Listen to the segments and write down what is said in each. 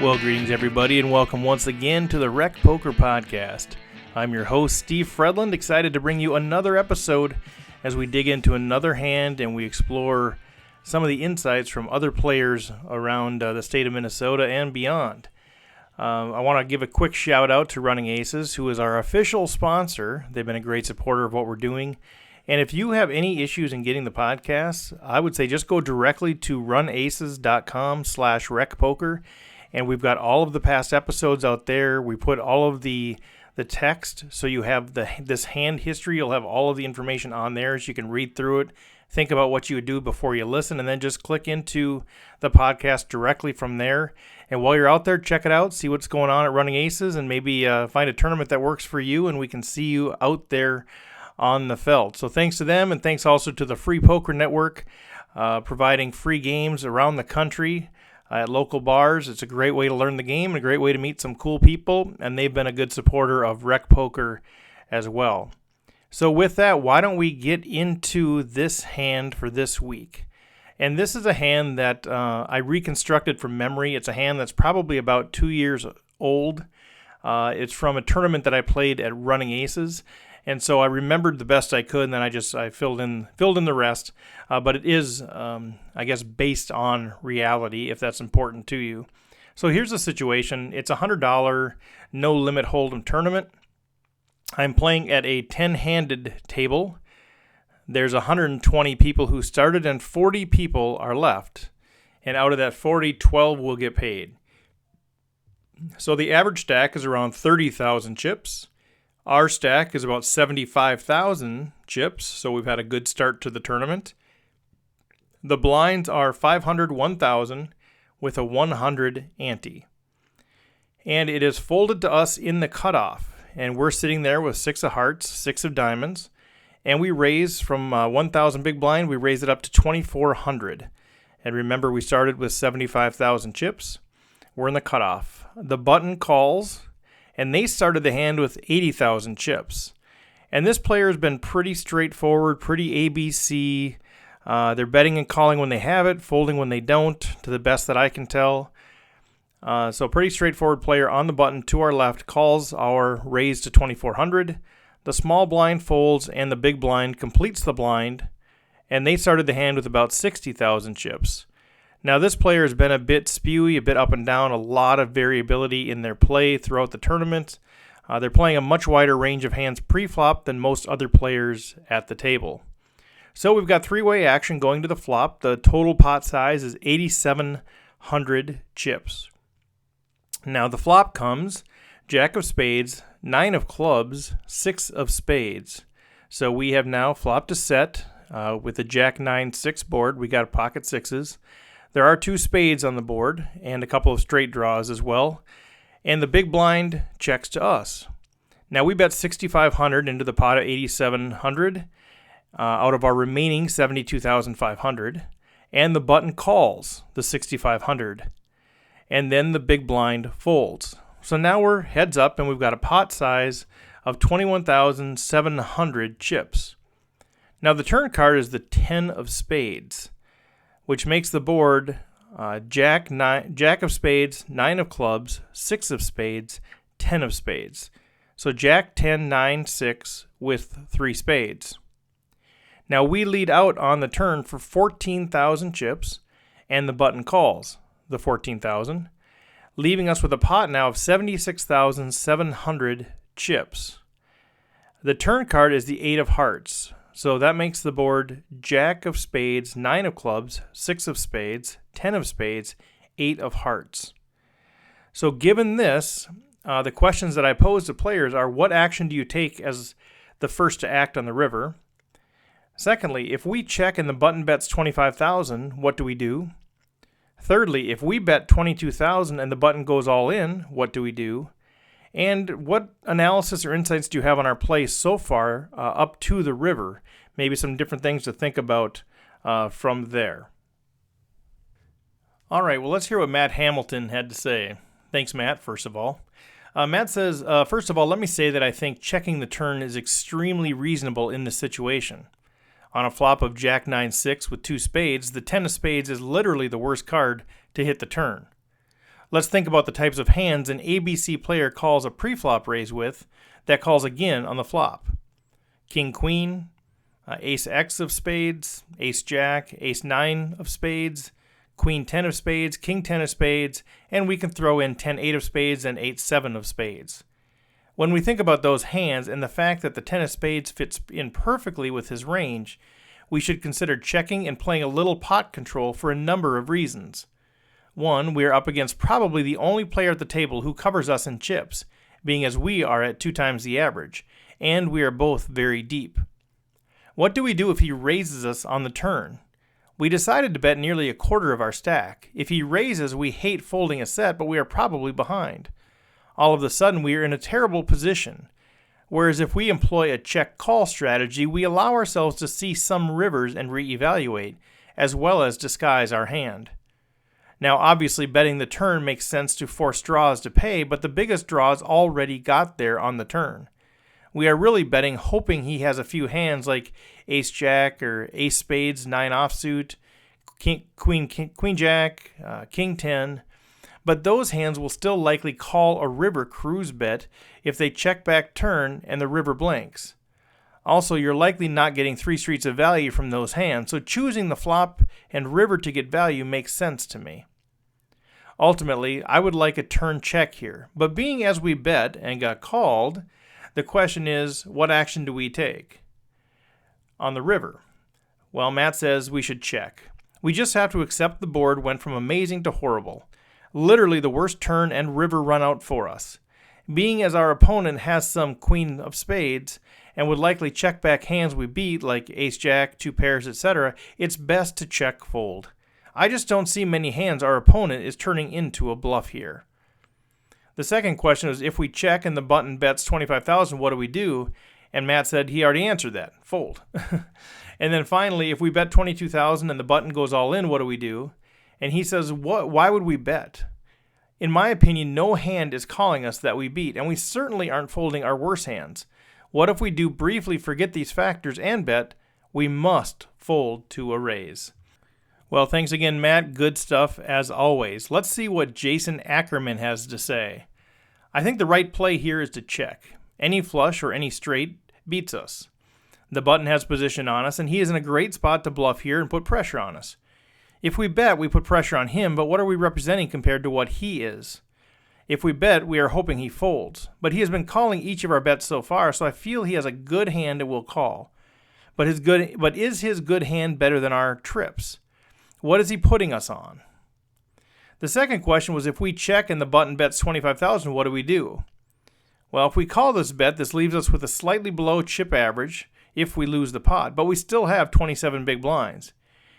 Well, greetings everybody, and welcome once again to the Rec Poker Podcast. I'm your host, Steve Fredland, excited to bring you another episode as we dig into another hand and we explore some of the insights from other players around the state of Minnesota and beyond. I want to give a quick shout out to Running Aces, who is our official sponsor. They've been a great supporter of what we're doing. And if you have any issues in getting the podcast, I would say just go directly to runaces.com/recpoker. And we've got all of the past episodes out there. We put all of the text, so you have this hand history. You'll have all of the information on there, so you can read through it, think about what you would do before you listen, and then just click into the podcast directly from there. And while you're out there, check it out, see what's going on at Running Aces, and maybe find a tournament that works for you, and we can see you out there on the felt. So thanks to them, and thanks also to the Free Poker Network, providing free games around the country at local bars. It's a great way to learn the game and a great way to meet some cool people, and they've been a good supporter of Rec Poker as well. So with that, why don't we get into this hand for this week? And this is a hand that I reconstructed from memory. It's a hand that's probably about 2 years old. It's from a tournament that I played at Running Aces. And so I remembered the best I could, and then I filled in the rest. But it is, I guess, based on reality, if that's important to you. So here's the situation. It's a $100 no-limit hold'em tournament. I'm playing at a 10-handed table. There's 120 people who started, and 40 people are left. And out of that 40, 12 will get paid. So the average stack is around 30,000 chips. Our stack is about 75,000 chips, so we've had a good start to the tournament. The blinds are 500, 1,000 with a 100 ante. And it is folded to us in the cutoff, and we're sitting there with 6 of hearts, 6 of diamonds, and we raise from 1,000 big blind, we raise it up to 2,400. And remember, we started with 75,000 chips. We're in the cutoff. The button calls, and they started the hand with 80,000 chips. And this player has been pretty straightforward, pretty ABC. They're betting and calling when they have it, folding when they don't, to the best that I can tell. So pretty straightforward player on the button to our left calls our raise to 2,400. The small blind folds, and the big blind completes the blind. And they started the hand with about 60,000 chips. Now, this player has been a bit spewy, a bit up and down, a lot of variability in their play throughout the tournament. They're playing a much wider range of hands pre-flop than most other players at the table. So we've got three-way action going to the flop. The total pot size is 8,700 chips. Now, the flop comes Jack of spades, 9 of clubs, 6 of spades. So we have now flopped a set with a Jack 9-6 board. We got pocket sixes. There are 2 spades on the board and a couple of straight draws as well. And the big blind checks to us. Now we bet 6,500 into the pot of 8,700 out of our remaining 72,500. And the button calls the 6,500. And then the big blind folds. So now we're heads up, and we've got a pot size of 21,700 chips. Now the turn card is the 10 of spades, which makes the board Jack of spades, 9 of clubs, 6 of spades, 10 of spades. So Jack, 10, 9, 6 with 3 spades. Now we lead out on the turn for 14,000 chips, and the button calls the 14,000, leaving us with a pot now of 76,700 chips. The turn card is the 8 of hearts. So that makes the board Jack of spades, 9 of clubs, 6 of spades, 10 of spades, 8 of hearts. So given this, the questions that I pose to players are, what action do you take as the first to act on the river? Secondly, if we check and the button bets 25,000, what do we do? Thirdly, if we bet 22,000 and the button goes all in, what do we do? And what analysis or insights do you have on our play so far up to the river? Maybe some different things to think about from there. All right, well, let's hear what Matt Hamilton had to say. Thanks, Matt, first of all. Matt says, first of all, let me say that I think checking the turn is extremely reasonable in this situation. On a flop of Jack 9-6 with 2 spades, the 10 of spades is literally the worst card to hit the turn. Let's think about the types of hands an ABC player calls a preflop raise with that calls again on the flop. King Queen, Ace X of spades, Ace Jack, Ace 9 of spades, Queen 10 of spades, King 10 of spades, and we can throw in 10 8 of spades and 8 7 of spades. When we think about those hands and the fact that the 10 of spades fits in perfectly with his range, we should consider checking and playing a little pot control for a number of reasons. One, we are up against probably the only player at the table who covers us in chips, being as we are at 2 times the average, and we are both very deep. What do we do if he raises us on the turn? We decided to bet nearly a quarter of our stack. If he raises, we hate folding a set, but we are probably behind. All of a sudden, we are in a terrible position. Whereas if we employ a check-call strategy, we allow ourselves to see some rivers and reevaluate, as well as disguise our hand. Now, obviously, betting the turn makes sense to force draws to pay, but the biggest draws already got there on the turn. We are really betting hoping he has a few hands like Ace Jack or Ace Spades 9 offsuit, Queen Jack, King 10, but those hands will still likely call a river cruise bet if they check back turn and the river blanks. Also, you're likely not getting 3 streets of value from those hands, so choosing the flop and river to get value makes sense to me. Ultimately, I would like a turn check here, but being as we bet and got called, the question is, what action do we take? On the river, well, Matt says we should check. We just have to accept the board went from amazing to horrible. Literally the worst turn and river run out for us. Being as our opponent has some queen of spades and would likely check back hands we beat like ace jack, 2 pairs, etc., it's best to check fold. I just don't see many hands our opponent is turning into a bluff here. The second question is if we check and the button bets 25,000, what do we do? And Matt said he already answered that, fold. And then finally, if we bet 22,000 and the button goes all in, what do we do? And he says, why would we bet? In my opinion, no hand is calling us that we beat, and we certainly aren't folding our worse hands. What if we do briefly forget these factors and bet? We must fold to a raise. Well, thanks again, Matt. Good stuff as always. Let's see what Jason Ackerman has to say. I think the right play here is to check. Any flush or any straight beats us. The button has position on us, and he is in a great spot to bluff here and put pressure on us. If we bet, we put pressure on him, but what are we representing compared to what he is? If we bet, we are hoping he folds, but he has been calling each of our bets so far, so I feel he has a good hand and will call. But is his good hand better than our trips? What is he putting us on? The second question was if we check and the button bets 25,000, what do we do? Well, if we call this bet, this leaves us with a slightly below chip average if we lose the pot, but we still have 27 big blinds.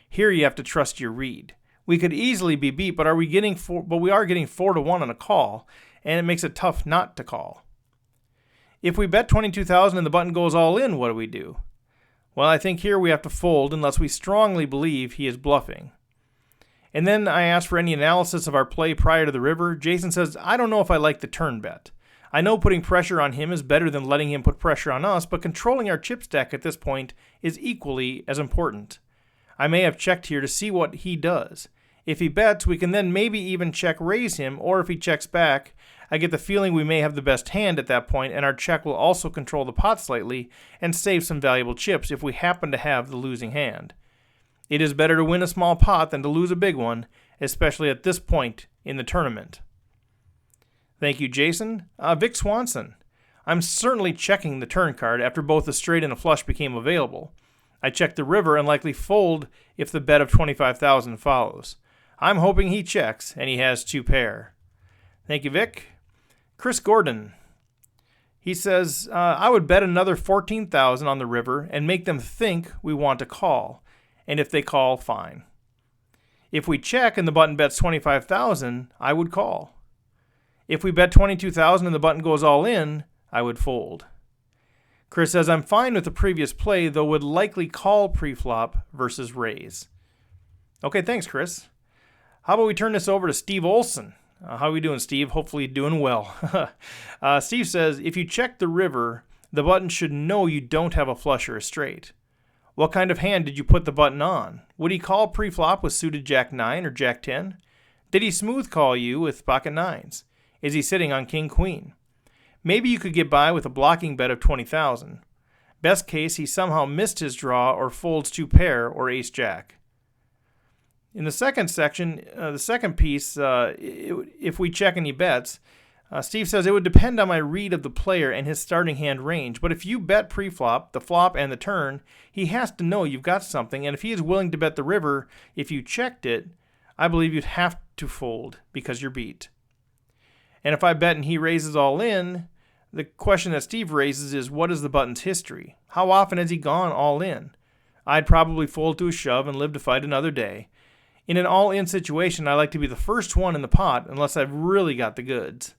Here you have to trust your read. We could easily be beat, but we are getting 4-1 on a call, and it makes it tough not to call. If we bet 22,000 and the button goes all in, what do we do? Well, I think here we have to fold unless we strongly believe he is bluffing. And then I asked for any analysis of our play prior to the river. Jason says, I don't know if I like the turn bet. I know putting pressure on him is better than letting him put pressure on us, but controlling our chip stack at this point is equally as important. I may have checked here to see what he does. If he bets, we can then maybe even check raise him, or if he checks back, I get the feeling we may have the best hand at that point, and our check will also control the pot slightly and save some valuable chips if we happen to have the losing hand. It is better to win a small pot than to lose a big one, especially at this point in the tournament. Thank you, Jason. Vic Swanson. I'm certainly checking the turn card after both a straight and a flush became available. I check the river and likely fold if the bet of 25,000 follows. I'm hoping he checks and he has 2 pair. Thank you, Vic. Chris Gordon. He says, I would bet another 14,000 on the river and make them think we want to call. And if they call, fine. If we check and the button bets 25,000, I would call. If we bet 22,000 and the button goes all in, I would fold. Chris says, I'm fine with the previous play, though would likely call pre-flop versus raise. Okay, thanks, Chris. How about we turn this over to Steve Olson? How are we doing, Steve? Hopefully doing well. Steve says, if you check the river, the button should know you don't have a flush or a straight. What kind of hand did you put the button on? Would he call pre-flop with suited Jack 9 or Jack 10? Did he smooth call you with pocket nines? Is he sitting on king-queen? Maybe you could get by with a blocking bet of 20,000. Best case, he somehow missed his draw or folds 2 pair or ace-jack. In the second section, the second piece, if we check any bets, Steve says it would depend on my read of the player and his starting hand range, but if you bet pre-flop, the flop, and the turn, he has to know you've got something, and if he is willing to bet the river if you checked it, I believe you'd have to fold because you're beat. And if I bet and he raises all in, the question that Steve raises is, what is the button's history? How often has he gone all in? I'd probably fold to a shove and live to fight another day. In an all-in situation, I like to be the first one in the pot unless I've really got the goods.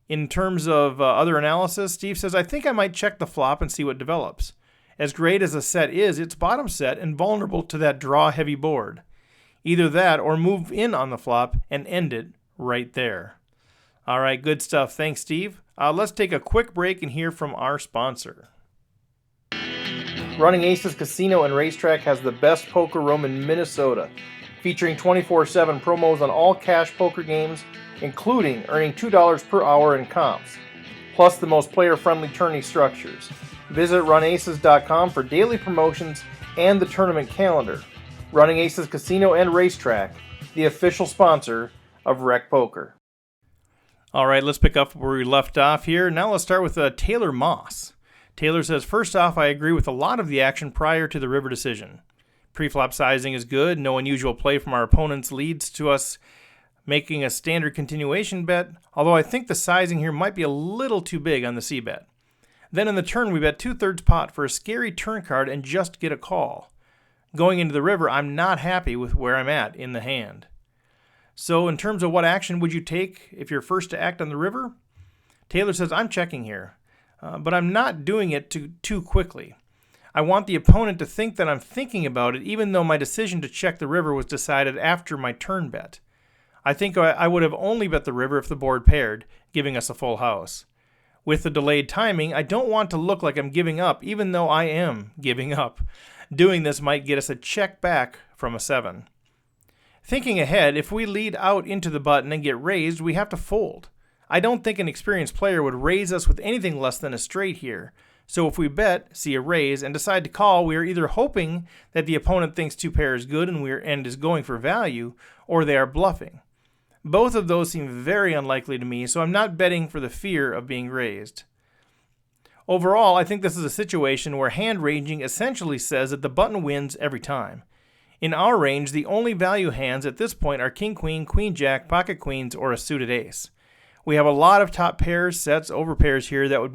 In terms of other analysis, Steve says, I think I might check the flop and see what develops. As great as a set is, it's bottom set and vulnerable to that draw-heavy board. Either that or move in on the flop and end it right there. All right, good stuff. Thanks, Steve. Let's take a quick break and hear from our sponsor. Running Aces Casino and Racetrack has the best poker room in Minnesota, featuring 24/7 promos on all cash poker games, including earning $2 per hour in comps, plus the most player-friendly tourney structures. Visit runaces.com for daily promotions and the tournament calendar. Running Aces Casino and Racetrack, the official sponsor of Rec Poker. All right, let's pick up where we left off here. Now let's start with Taylor Moss. Taylor says, first off, I agree with a lot of the action prior to the river decision. Preflop sizing is good. No unusual play from our opponents leads to us making a standard continuation bet, although I think the sizing here might be a little too big on the c-bet. Then in the turn, we bet 2/3 pot for a scary turn card and just get a call. Going into the river, I'm not happy with where I'm at in the hand. So in terms of what action would you take if you're first to act on the river? Taylor says, I'm checking here, but I'm not doing it too quickly. I want the opponent to think that I'm thinking about it, even though my decision to check the river was decided after my turn bet. I think I would have only bet the river if the board paired, giving us a full house. With the delayed timing, I don't want to look like I'm giving up, even though I am giving up. Doing this might get us a check back from a 7. Thinking ahead, if we lead out into the button and get raised, we have to fold. I don't think an experienced player would raise us with anything less than a straight here. So if we bet, see a raise, and decide to call, we are either hoping that the opponent thinks 2 pair is good and is going for value, or they are bluffing. Both of those seem very unlikely to me, so I'm not betting for the fear of being raised. Overall, I think this is a situation where hand ranging essentially says that the button wins every time. In our range, the only value hands at this point are king, queen, queen, jack, pocket queens, or a suited ace. We have a lot of top pairs, sets, overpairs here that would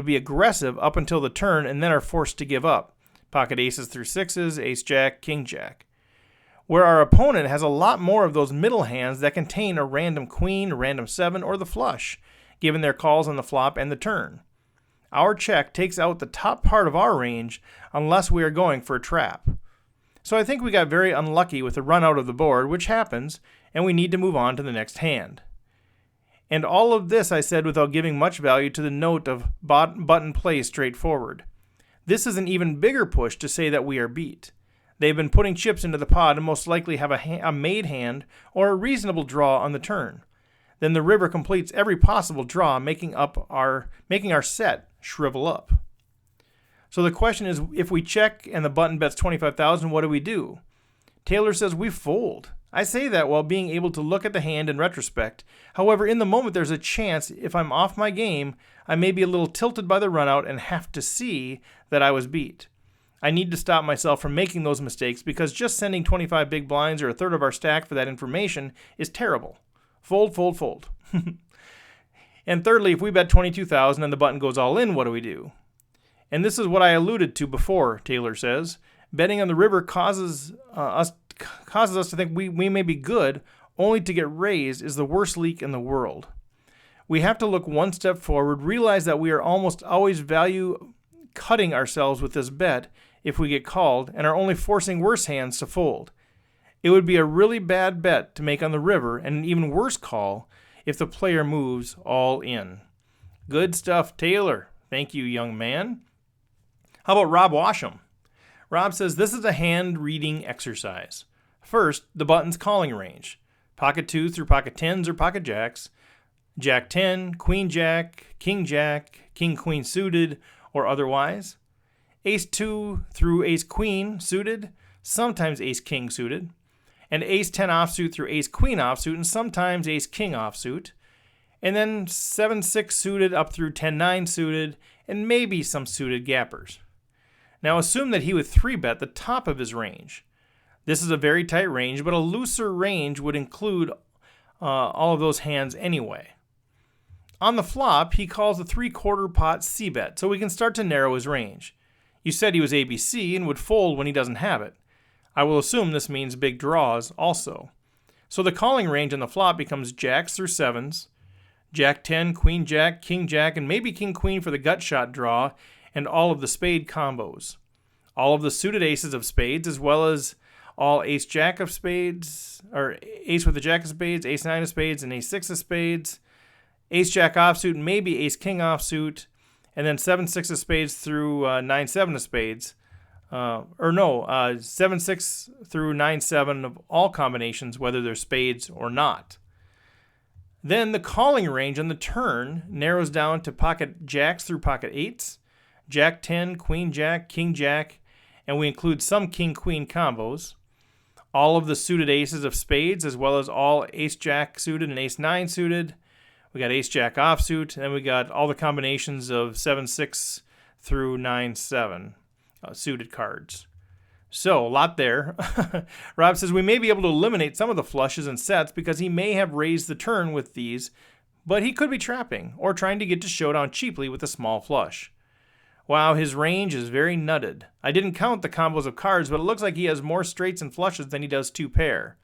be aggressive up until the turn and then are forced to give up. Pocket aces through sixes, ace jack, king jack. Where our opponent has a lot more of those middle hands that contain a random queen, a random 7, or the flush, given their calls on the flop and the turn. Our check takes out the top part of our range unless we are going for a trap. So I think we got very unlucky with the run out of the board, which happens, and we need to move on to the next hand. And all of this I said without giving much value to the note of button play straightforward. This is an even bigger push to say that we are beat. They've been putting chips into the pot and most likely have a made hand or a reasonable draw on the turn. Then the river completes every possible draw, making our set shrivel up. So the question is, if we check and the button bets 25,000, what do we do? Taylor says we fold. I say that while being able to look at the hand in retrospect. However, in the moment there's a chance if I'm off my game, I may be a little tilted by the run out and have to see that I was beat. I need to stop myself from making those mistakes because just sending 25 big blinds or a third of our stack for that information is terrible. Fold, fold, fold. And thirdly, if we bet 22,000 and the button goes all in, what do we do? And this is what I alluded to before, Taylor says. Betting on the river causes us to think we may be good, only to get raised is the worst leak in the world. We have to look one step forward, realize that we are almost always value cutting ourselves with this bet if we get called, and are only forcing worse hands to fold. It would be a really bad bet to make on the river, and an even worse call if the player moves all in. Good stuff, Taylor. Thank you, young man. How about Rob Washam? Rob says, this is a hand reading exercise. First, the button's calling range. Pocket 2 through pocket 10s or pocket jacks. Jack 10, Queen Jack, King Queen suited or otherwise. Ace 2 through Ace Queen suited, sometimes Ace King suited. And Ace 10 offsuit through Ace Queen offsuit and sometimes Ace King offsuit. And then 7-6 suited up through 10-9 suited and maybe some suited gappers. Now assume that he would 3-bet the top of his range. This is a very tight range, but a looser range would include all of those hands anyway. On the flop, he calls a 3/4 pot C-bet, so we can start to narrow his range. You said he was ABC and would fold when he doesn't have it. I will assume this means big draws also. So the calling range on the flop becomes jacks through 7s, Jack 10, Queen Jack, King Jack, and maybe King Queen for the gut shot draw, and all of the spade combos. All of the suited aces of spades, as well as all Ace Jack of spades, or Ace with the Jack of spades, Ace 9 of spades, and Ace 6 of spades, Ace Jack offsuit, and maybe Ace King offsuit, and then 7-6 of spades through 9-7 of spades. 7-6 through 9-7 of all combinations, whether they're spades or not. Then the calling range on the turn narrows down to pocket jacks through pocket 8s, Jack 10, Queen Jack, King Jack, and we include some King Queen combos. All of the suited aces of spades, as well as all Ace Jack suited and Ace 9 suited. We got Ace Jack offsuit, and then we got all the combinations of 7-6 through 9-7 suited cards. So, a lot there. Rob says we may be able to eliminate some of the flushes and sets because he may have raised the turn with these, but he could be trapping or trying to get to showdown cheaply with a small flush. Wow, his range is very nutted. I didn't count the combos of cards, but it looks like he has more straights and flushes than he does 2-pair.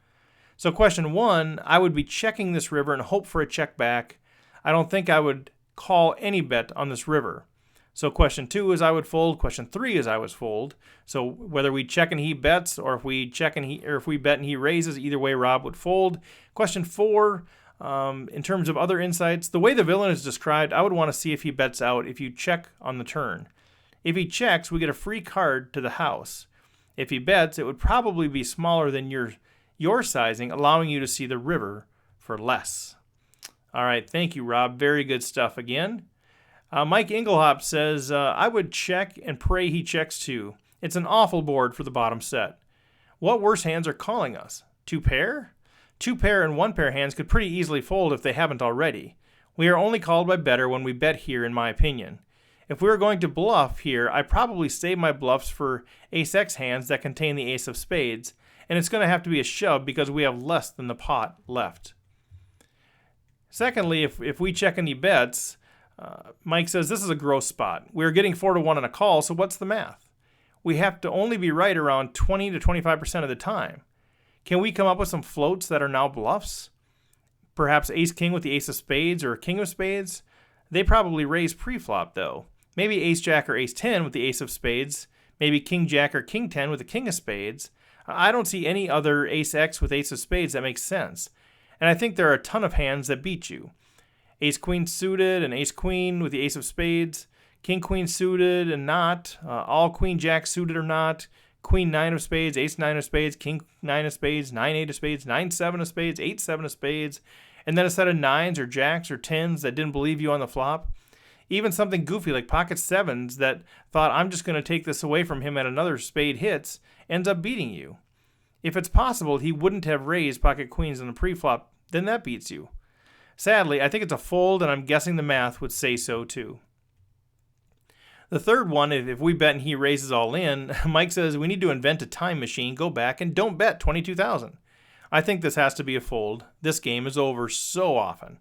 So question 1, I would be checking this river and hope for a check back. I don't think I would call any bet on this river. So question 2 is I would fold. Question 3 is I would fold. So whether we check and he bets, or if we bet and he raises, either way Rob would fold. Question 4, in terms of other insights, the way the villain is described, I would want to see if he bets out if you check on the turn. If he checks, we get a free card to the house. If he bets, it would probably be smaller than your sizing, allowing you to see the river for less. All right, thank you, Rob. Very good stuff again. Mike Inglehop says, I would check and pray he checks too. It's an awful board for the bottom set. What worse hands are calling us? 2-pair? 2-pair and 1-pair hands could pretty easily fold if they haven't already. We are only called by better when we bet here, in my opinion. If we were going to bluff here, I'd probably save my bluffs for Ace-X hands that contain the ace of spades, and it's going to have to be a shove because we have less than the pot left. Secondly, if we check any bets, Mike says this is a gross spot. We're getting 4-1 on a call, so what's the math? We have to only be right around 20 to 25% of the time. Can we come up with some floats that are now bluffs? Perhaps Ace-King with the ace of spades or King of spades? They probably raise pre-flop, though. Maybe Ace-Jack or Ace-10 with the ace of spades. Maybe King-Jack or King-10 with the King of spades. I don't see any other Ace-X with ace of spades that makes sense. And I think there are a ton of hands that beat you. Ace-Queen suited and Ace-Queen with the ace of spades. King-Queen suited and not. All Queen-Jack suited or not. Queen-9 of spades, Ace-9 of spades, King-9 of spades, 9-8 of spades, 9-7 of spades, 8-7 of spades. And then a set of 9s or Jacks or 10s that didn't believe you on the flop. Even something goofy like pocket 7s that thought I'm just going to take this away from him at another spade hits ends up beating you. If it's possible he wouldn't have raised pocket queens in the pre-flop, then that beats you. Sadly, I think it's a fold, and I'm guessing the math would say so too. The third one, if we bet and he raises all in, Mike says we need to invent a time machine, go back, and don't bet 22,000. I think this has to be a fold. This game is over so often.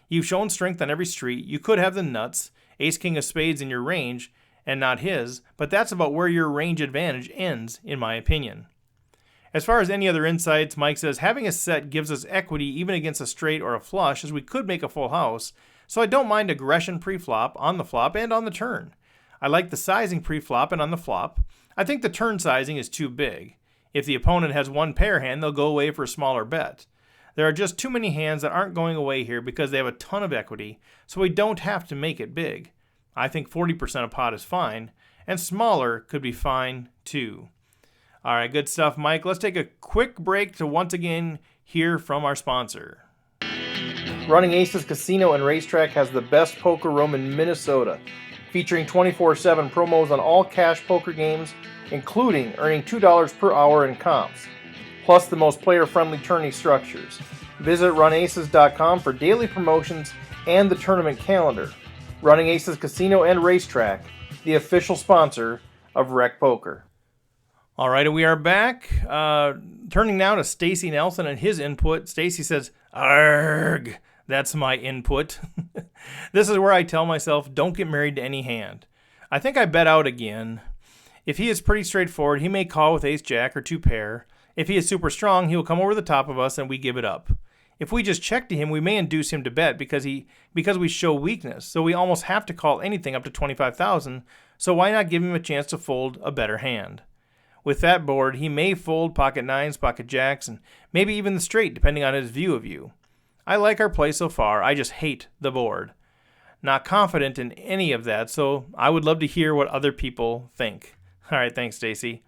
You've shown strength on every street. You could have the nuts, ace-king of spades in your range, and not his, but that's about where your range advantage ends, in my opinion. As far as any other insights, Mike says having a set gives us equity even against a straight or a flush, as we could make a full house, so I don't mind aggression pre-flop, on the flop, and on the turn. I like the sizing pre-flop and on the flop. I think the turn sizing is too big. If the opponent has 1-pair hand, they'll go away for a smaller bet. There are just too many hands that aren't going away here because they have a ton of equity, so we don't have to make it big. I think 40% of pot is fine, and smaller could be fine too. All right, good stuff, Mike. Let's take a quick break to once again hear from our sponsor. Running Aces Casino and Racetrack has the best poker room in Minnesota, featuring 24/7 promos on all cash poker games, including earning $2 per hour in comps, plus the most player-friendly tourney structures. Visit runaces.com for daily promotions and the tournament calendar. Running Aces Casino and Racetrack, the official sponsor of Rec Poker. All right, and we are back. Turning now to Stacy Nelson and his input. Stacy says, "Arg, that's my input." This is where I tell myself, don't get married to any hand. I think I bet out again. If he is pretty straightforward, he may call with ace-jack or 2-pair. If he is super strong, he will come over the top of us and we give it up. If we just check to him, we may induce him to bet because we show weakness. So we almost have to call anything up to 25,000. So why not give him a chance to fold a better hand? With that board, he may fold pocket nines, pocket jacks, and maybe even the straight, depending on his view of you. I like our play so far. I just hate the board. Not confident in any of that, so I would love to hear what other people think. All right, thanks, Stacy.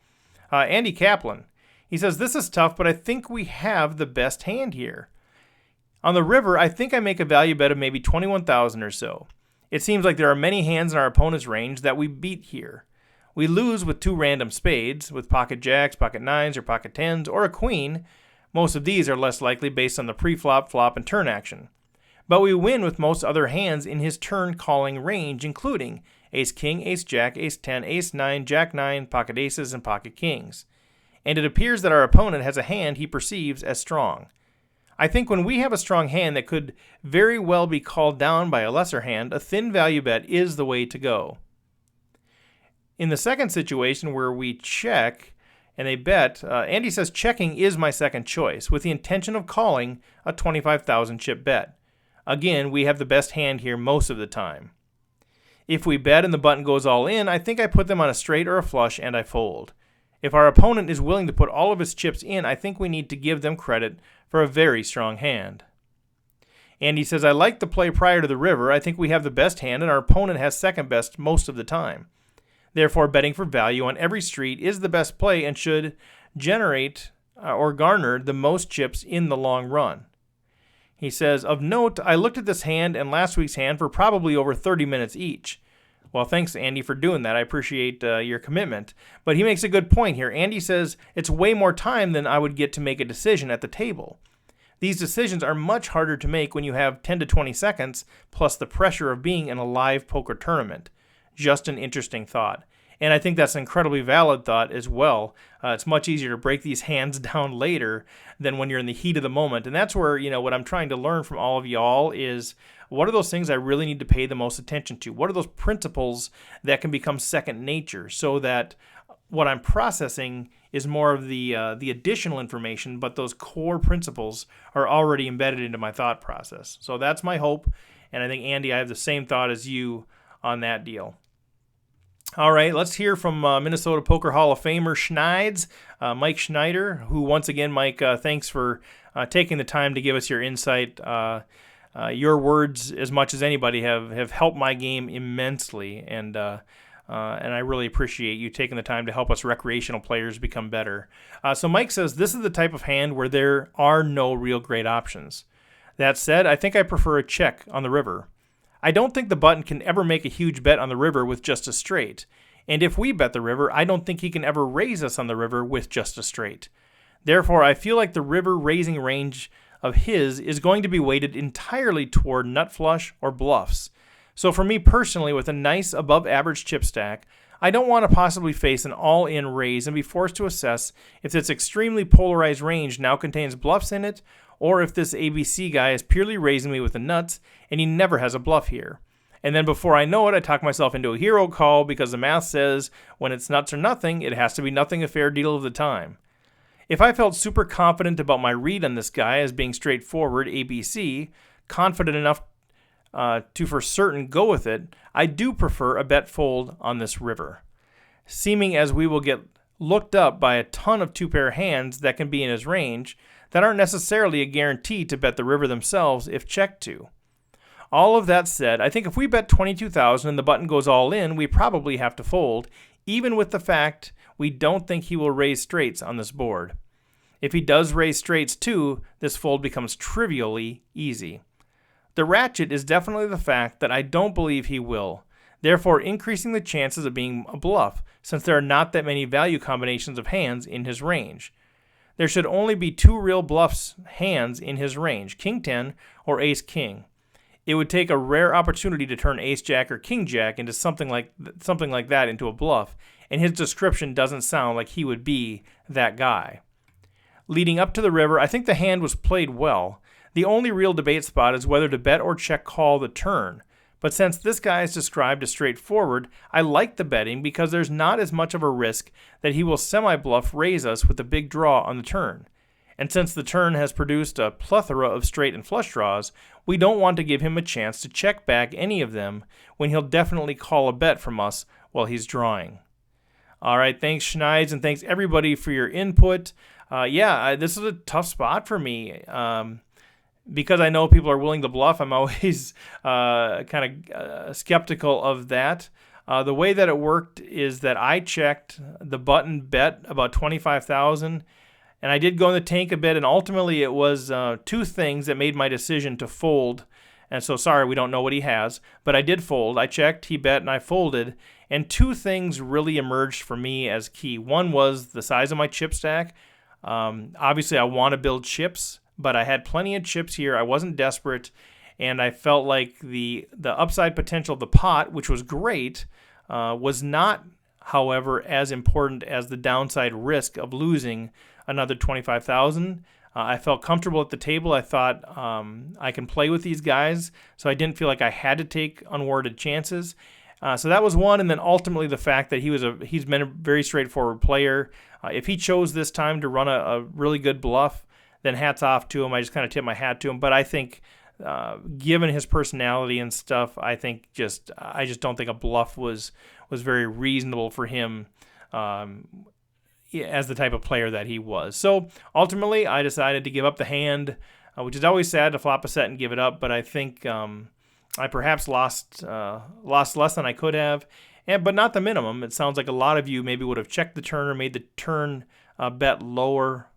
Andy Kaplan. He says, this is tough, but I think we have the best hand here. On the river, I think I make a value bet of maybe 21,000 or so. It seems like there are many hands in our opponent's range that we beat here. We lose with 2 random spades, with pocket jacks, pocket nines, or pocket tens, or a queen. Most of these are less likely based on the pre-flop, flop, and turn action. But we win with most other hands in his turn calling range, including ace-king, ace-jack, ace-10, ace-9, jack-9, pocket aces, and pocket kings. And it appears that our opponent has a hand he perceives as strong. I think when we have a strong hand that could very well be called down by a lesser hand, a thin value bet is the way to go. In the second situation where we check and they bet, Andy says checking is my second choice with the intention of calling a 25,000 chip bet. Again, we have the best hand here most of the time. If we bet and the button goes all in, I think I put them on a straight or a flush and I fold. If our opponent is willing to put all of his chips in, I think we need to give them credit for a very strong hand. Andy says, I like the play prior to the river. I think we have the best hand and our opponent has second best most of the time. Therefore, betting for value on every street is the best play and should generate or garner the most chips in the long run. He says, of note, I looked at this hand and last week's hand for probably over 30 minutes each. Well, thanks, Andy, for doing that. I appreciate your commitment. But he makes a good point here. Andy says it's way more time than I would get to make a decision at the table. These decisions are much harder to make when you have 10 to 20 seconds plus the pressure of being in a live poker tournament. Just an interesting thought. And I think that's an incredibly valid thought as well. It's much easier to break these hands down later than when you're in the heat of the moment. And that's where, what I'm trying to learn from all of y'all is what are those things I really need to pay the most attention to? What are those principles that can become second nature so that what I'm processing is more of the additional information, but those core principles are already embedded into my thought process. So that's my hope. And I think, Andy, I have the same thought as you on that deal. All right, let's hear from Minnesota Poker Hall of Famer Schneids, Mike Schneider, who once again, Mike, thanks for taking the time to give us your insight. Your words, as much as anybody, have helped my game immensely, and I really appreciate you taking the time to help us recreational players become better. So Mike says, this is the type of hand where there are no real great options. That said, I think I prefer a check on the river. I don't think the button can ever make a huge bet on the river with just a straight. And if we bet the river, I don't think he can ever raise us on the river with just a straight. Therefore, I feel like the river raising range of his is going to be weighted entirely toward nut flush or bluffs. So for me personally, with a nice above average chip stack, I don't want to possibly face an all-in raise and be forced to assess if this extremely polarized range now contains bluffs in it, or if this ABC guy is purely raising me with the nuts and he never has a bluff here. And then before I know it, I talk myself into a hero call because the math says when it's nuts or nothing, it has to be nothing a fair deal of the time. If I felt super confident about my read on this guy as being straightforward ABC, confident enough to for certain go with it, I do prefer a bet fold on this river. Seeming as we will get looked up by a ton of two-pair hands that can be in his range that aren't necessarily a guarantee to bet the river themselves if checked to. All of that said, I think if we bet 22,000 and the button goes all in, we probably have to fold, even with the fact we don't think he will raise straights on this board. If he does raise straights too, this fold becomes trivially easy. The ratchet is definitely the fact that I don't believe he will, therefore increasing the chances of being a bluff, since there are not that many value combinations of hands in his range. There should only be 2 real bluffs hands in his range, King-10 or Ace-King. It would take a rare opportunity to turn Ace-Jack or King-Jack into something like that into a bluff, and his description doesn't sound like he would be that guy. Leading up to the river, I think the hand was played well. The only real debate spot is whether to bet or check call the turn. But since this guy is described as straightforward, I like the betting because there's not as much of a risk that he will semi-bluff raise us with a big draw on the turn. And since the turn has produced a plethora of straight and flush draws, we don't want to give him a chance to check back any of them when he'll definitely call a bet from us while he's drawing. All right, thanks Schneids, and thanks everybody for your input. This is a tough spot for me. Because I know people are willing to bluff, I'm always skeptical of that. The way that it worked is that I checked the button bet about 25,000, and I did go in the tank a bit, and ultimately it was 2 things that made my decision to fold. And so, sorry, we don't know what he has, but I did fold. I checked, he bet, and I folded. And 2 things really emerged for me as key. One was the size of my chip stack. Obviously, I want to build chips, but I had plenty of chips here. I wasn't desperate, and I felt like the upside potential of the pot, which was great, was not, however, as important as the downside risk of losing another 25,000. I felt comfortable at the table. I thought I can play with these guys, so I didn't feel like I had to take unwarranted chances. So that was one, and then ultimately the fact that he's been a very straightforward player. If he chose this time to run a really good bluff, then hats off to him. I just kind of tip my hat to him. But I think, given his personality and stuff, I just don't think a bluff was very reasonable for him as the type of player that he was. So ultimately, I decided to give up the hand, which is always sad to flop a set and give it up. But I think I perhaps lost less than I could have, but not the minimum. It sounds like a lot of you maybe would have checked the turn or made the turn bet lower,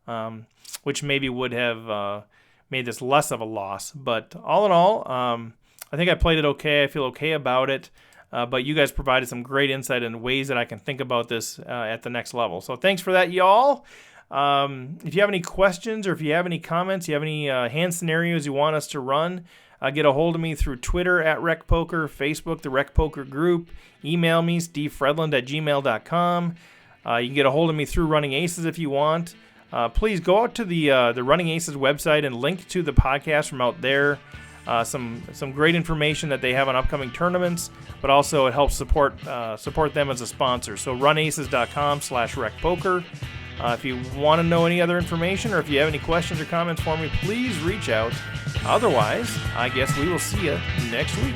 which maybe would have made this less of a loss. But all in all, I think I played it okay. I feel okay about it. But you guys provided some great insight and ways that I can think about this at the next level. So thanks for that, y'all. If you have any questions or if you have any comments, you have any hand scenarios you want us to run, get a hold of me through Twitter at RecPoker, Facebook, the RecPoker group. Email me, stevefredland@gmail.com. You can get a hold of me through Running Aces if you want. Please go out to the Running Aces website and link to the podcast from out there. Some great information that they have on upcoming tournaments, but also it helps support them as a sponsor. So runaces.com/RecPoker. If you want to know any other information or if you have any questions or comments for me, please reach out. Otherwise, I guess we will see you next week.